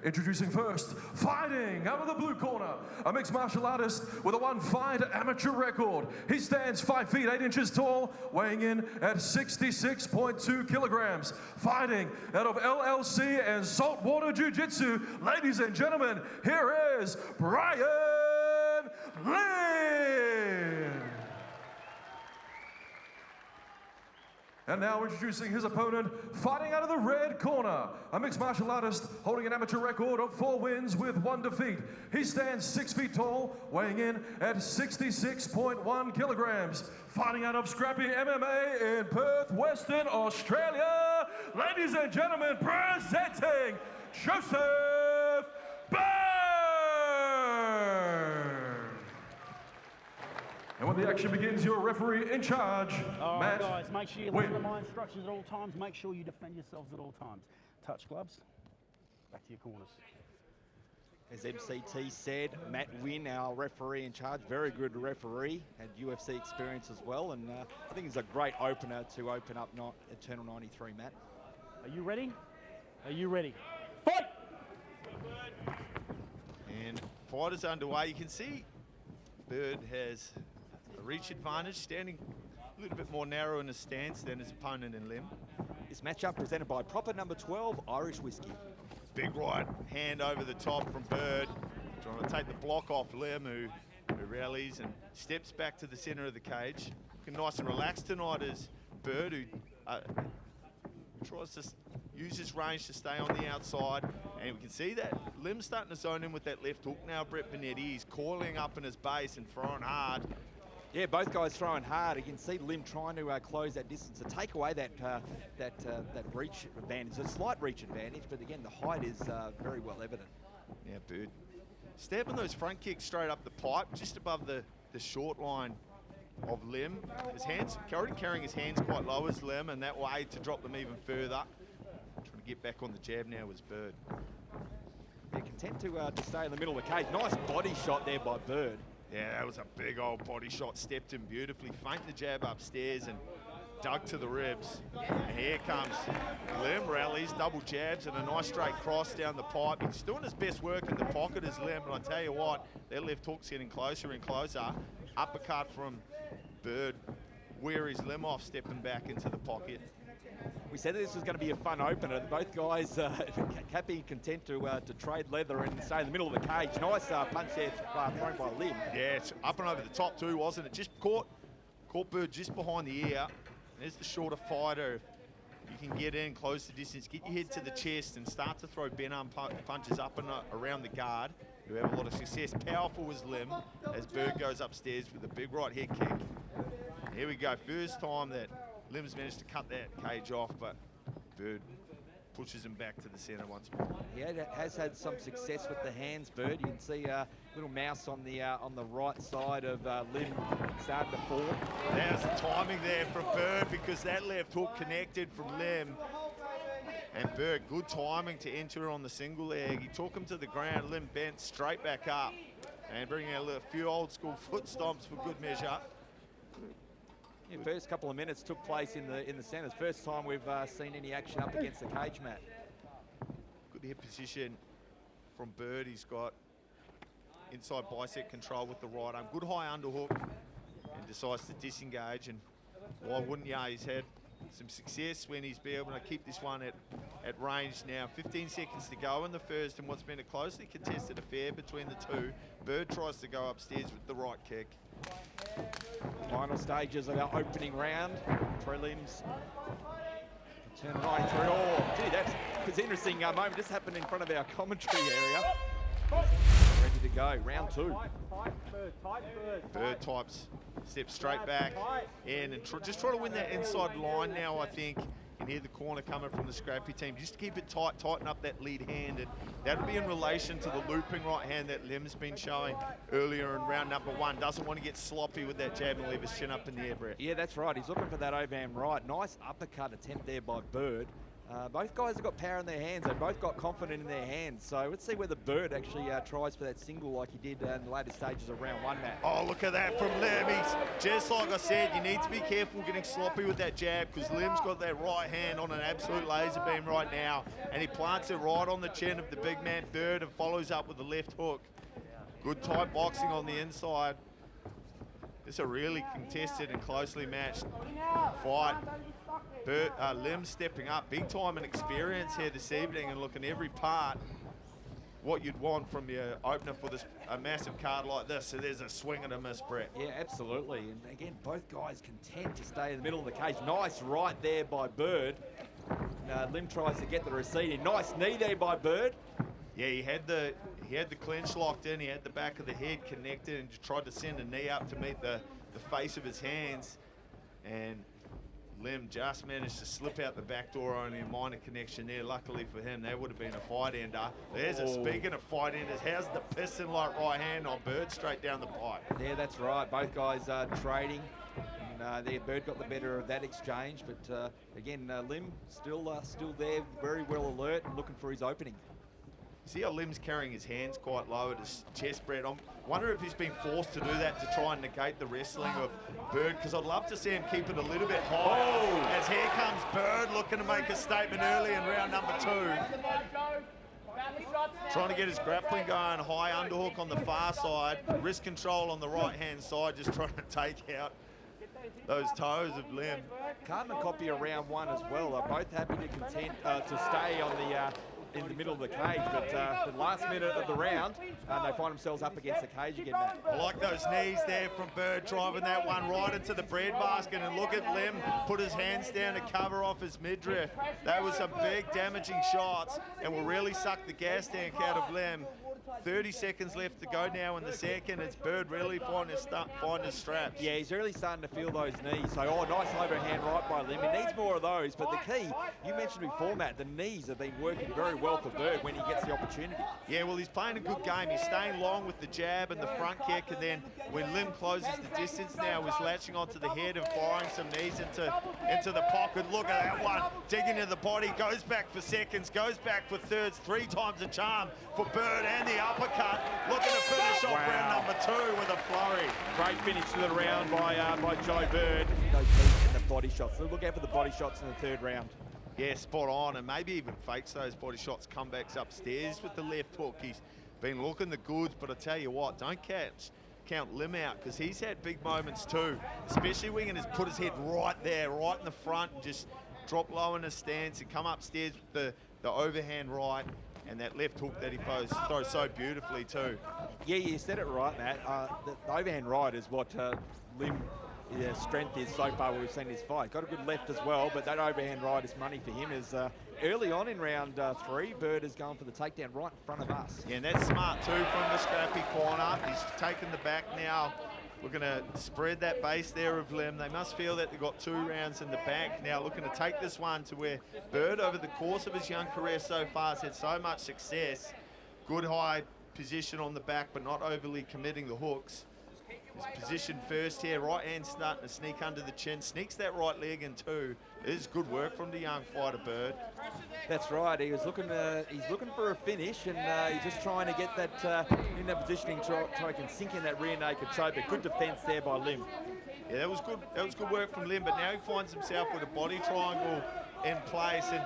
Introducing first, fighting out of the blue corner, a mixed martial artist with a one-fight amateur record. He stands 5 feet 8 inches tall, weighing in at 66.2 kilograms. Fighting out of LLC and saltwater jiu-jitsu, ladies and gentlemen, here is Brian Lim. And now introducing his opponent, fighting out of the red corner, a mixed martial artist holding an amateur record of 4 wins with 1 defeat. He stands 6 feet tall, weighing in at 66.1 kilograms. Fighting out of Scrappy MMA in Perth, Western Australia, ladies and gentlemen, presenting Joseph Byrne. And when the action begins, your referee in charge, all Matt. right, guys, make sure you listen to my instructions at all times. Make sure you defend yourselves at all times. Touch gloves, back to your corners. As MCT said, Matt Wynn, our referee in charge, very good referee, had UFC experience as well, and I think it's a great opener to open up Eternal 93, Matt. Are you ready? Are you ready? Fight! And fight is underway. You can see Bird has a reach advantage, standing a little bit more narrow in his stance than his opponent in Lim. This matchup presented by proper number 12, Irish Whiskey. Big right hand over the top from Bird, trying to take the block off Lim, who rallies and steps back to the center of the cage. Looking nice and relaxed tonight is Bird, who tries to use his range to stay on the outside. And we can see that Lim's starting to zone in with that left hook now. Brett Benetti, he's coiling up in his base and throwing hard. Yeah, both guys throwing hard. You can see Lim trying to close that distance, to take away that reach advantage. A slight reach advantage, but again, the height is very well evident. Yeah, Bird stabbing those front kicks straight up the pipe, just above the short line of Lim. His hands, carrying his hands quite low as Lim, and that way to drop them even further. Trying to get back on the jab now was Bird. Yeah, content to stay in the middle of the cage. Nice body shot there by Bird. Yeah, that was a big old body shot. Stepped him beautifully, feigned the jab upstairs and dug to the ribs. And here comes Lim, rallies, double jabs, and a nice straight cross down the pipe. He's doing his best work in the pocket as Lim, and I tell you what, that left hook's getting closer and closer. Uppercut from Bird wearies Lim off, stepping back into the pocket. We said that this was going to be a fun opener. Both guys happy, content to trade leather and stay in the middle of the cage. Nice punch there thrown by Lim. Yeah, it's up and over the top too, wasn't it? Just caught Bird just behind the ear. There's the shorter fighter. If you can get in, close the distance, get your head to the chest and start to throw bent arm punches up and around the guard. You have a lot of success. Powerful as Lim as Bird goes upstairs with a big right head kick. Here we go, first time that Lim's managed to cut that cage off, but Bird pushes him back to the center once more. He has had some success with the hands, Bird. You can see a little mouse on the right side of Lim starting to fall. There's the timing there from Bird, because that left hook connected from Lim. And Bird, good timing to enter on the single leg. He took him to the ground, Lim bent straight back up, and bringing a few old school foot stomps for good measure. Yeah, first couple of minutes took place in the centres. First time we've seen any action up against the cage mat. Good hip position from Bird. He's got inside bicep control with the right arm. Good high underhook, and decides to disengage. And why wouldn't you? He's had some success when he's been able to keep this one at range now. 15 seconds to go in the first, and what's been a closely contested affair between the two. Bird tries to go upstairs with the right kick. Final stages of our opening round. Prelims. Eternal 93. Oh, gee, that's an interesting moment. Just happened in front of our commentary area. Ready to go. Round 2. Bird types, steps straight back in and just try to win that inside line now, I think. You can hear the corner coming from the Scrappy team. Just to keep it tight, tighten up that lead hand, and that'll be in relation to the looping right hand that Lim's been showing earlier in round number 1. Doesn't want to get sloppy with that jab and leave his chin up in the air, Brett. Yeah, that's right. He's looking for that overhand right. Nice uppercut attempt there by Bird. Both guys have got power in their hands. They've both got confidence in their hands. So let's see whether Bird actually tries for that single like he did in the later stages of round 1, Matt. Oh, look at that from Lim. He's, just like I said, you need to be careful getting sloppy with that jab because Lim's got that right hand on an absolute laser beam right now, and he plants it right on the chin of the big man Bird and follows up with the left hook. Good tight boxing on the inside. It's a really contested and closely matched fight. Lim stepping up big time and experience here this evening and looking every part what you'd want from your opener for this a massive card like this. So there's a swing and a miss, Brett. Yeah, absolutely. And again, both guys content to stay in the middle of the cage. Nice right there by Bird. Lim tries to get the receipt in. Nice knee there by Bird. Yeah, he had the clinch locked in. He had the back of the head connected and just tried to send a knee up to meet the face of his hands. And Lim just managed to slip out the back door, only a minor connection there. Luckily for him, that would have been a fight ender. There's a, speaking of fight enders, how's the piston-like right hand on Bird straight down the pipe? Yeah, that's right. Both guys are trading. And Bird got the better of that exchange. But again, Lim still there, very well alert and looking for his opening. See how Lim's carrying his hands quite low at his chest, Brett. I wonder if he's been forced to do that to try and negate the wrestling of Bird, because I'd love to see him keep it a little bit high. Oh. As here comes Bird looking to make a statement early in round number 2. Trying to get his grappling going, high underhook on the far side, wrist control on the right-hand side, just trying to take out those toes of Lim. Carbon copy of round 1 as well. They're both happy to stay on the in the middle of the cage, but the last minute of the round, they find themselves up against the cage again, Matt. I like those knees there from Bird, driving that one right into the breadbasket, and look at Lim put his hands down to cover off his midriff. That was some big damaging shots and will really suck the gas tank out of Lim. 30 seconds left to go now in the second. It's Bird really finding his straps. Yeah, he's really starting to feel those knees. So, nice overhand right by Lim. He needs more of those, but the key, you mentioned before, Matt, the knees have been working very well for Bird when he gets the opportunity. Yeah, well, he's playing a good game. He's staying long with the jab and the front kick, and then when Lim closes the distance now, he's latching onto the head and firing some knees into the pocket. Look at that one, digging into the body, goes back for seconds, goes back for thirds, 3 times a charm for Bird, and the uppercut, looking to finish off round number 2 with a flurry. Great finish to the round by Joe Bird. Those knees and the body shots. So look out for the body shots in the 3rd round. Yeah, spot on, and maybe even fakes those body shots, comebacks upstairs with the left hook. He's been looking the goods, but I tell you what, don't count Lim out, because he's had big moments too, especially when he has put his head right there, right in the front, and just drop low in his stance and come upstairs with the overhand right and that left hook that he throws so beautifully too. Yeah, you said it right, Matt. The overhand right is what Lim strength is so far we've seen this fight. Got a good left as well, but that overhand right is money for him. As early on in round 3, Bird is going for the takedown right in front of us. Yeah, and that's smart too from the scrappy corner. He's taken the back now. We're going to spread that base there of Lim. They must feel that they've got 2 rounds in the bank now, looking to take this one to where Bird, over the course of his young career so far, has had so much success. Good high position on the back, but not overly committing the hooks. His position first here, right hand starting to sneak under the chin, sneaks that right leg in too. It is good work from the young fighter, Bird. That's right. He was looking. He's looking for a finish, and he's just trying to get that in that positioning so he can sink in that rear naked choke. But good defence there by Lim. Yeah, that was good. That was good work from Lim. But now he finds himself with a body triangle in place, and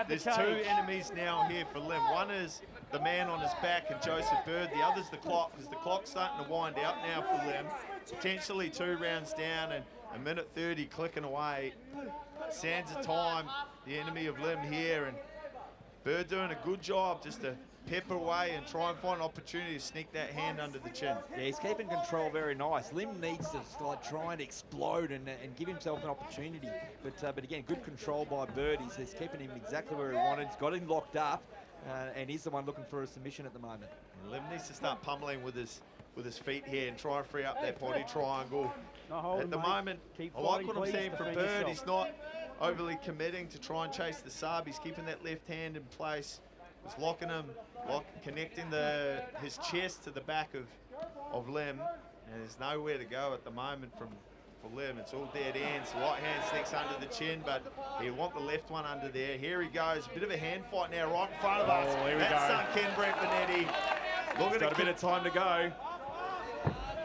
there's 2 enemies now here for Lim. One is the man on his back and Joseph Bird. The other's the clock, because the clock's starting to wind out now for Lim. Potentially 2 rounds down and 1:30 clicking away. Sands of time, the enemy of Lim here, and Bird doing a good job just to pepper away and try and find an opportunity to sneak that hand under the chin. Yeah, he's keeping control very nice. Lim needs to try and explode and give himself an opportunity. But again, good control by Bird. He's keeping him exactly where he wanted. He's got him locked up, and he's the one looking for a submission at the moment. And Lim needs to start pummeling with his feet here and try and free up that body triangle. At the moment, I like what I'm seeing from Bird. He's not overly committing to try and chase the sub. He's keeping that left hand in place. He's locking him, connecting his chest to the back of Lim, and there's nowhere to go at the moment from for Lim. It's all dead ends. The right hand sticks under the chin, but he'll want the left one under there. Here he goes. A bit of a hand fight now right in front of us. Here we That's go. sunk in, Brett Benetti. He's got a bit of time to go.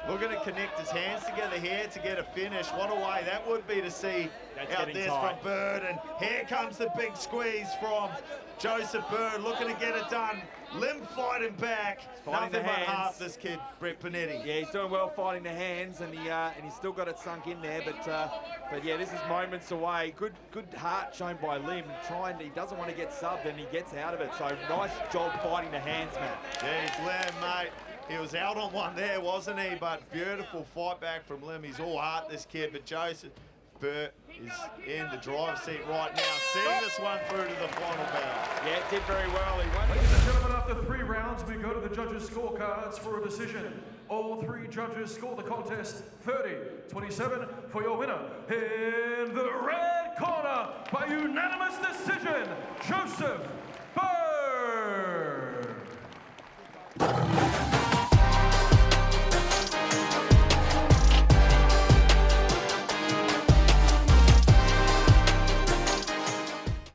Looking to connect his hands together here to get a finish. What a way that would be to see That's out getting there tight. from Bird. And here comes the big squeeze from Joseph Bird, looking to get it done. Lim fighting back. fighting Nothing the but hands. half, this kid, Brett Benetti. Yeah, he's doing well fighting the hands, and he's still got it sunk in there. But yeah, this is moments away. Good heart shown by Lim. He doesn't want to get subbed, and he gets out of it. So nice job fighting the hands, Matt. Jeez, Lim, mate. He was out on one there, wasn't he? But beautiful fight back from Lim. He's all heart, this kid. But Joseph Burt is in the driver's seat right now, seeing this one through to the final battle. Yeah, it did very well. He won. Ladies and gentlemen, after 3 rounds, we go to the judges' scorecards for a decision. All 3 judges score the contest 30-27 for your winner. In the red corner, by unanimous decision,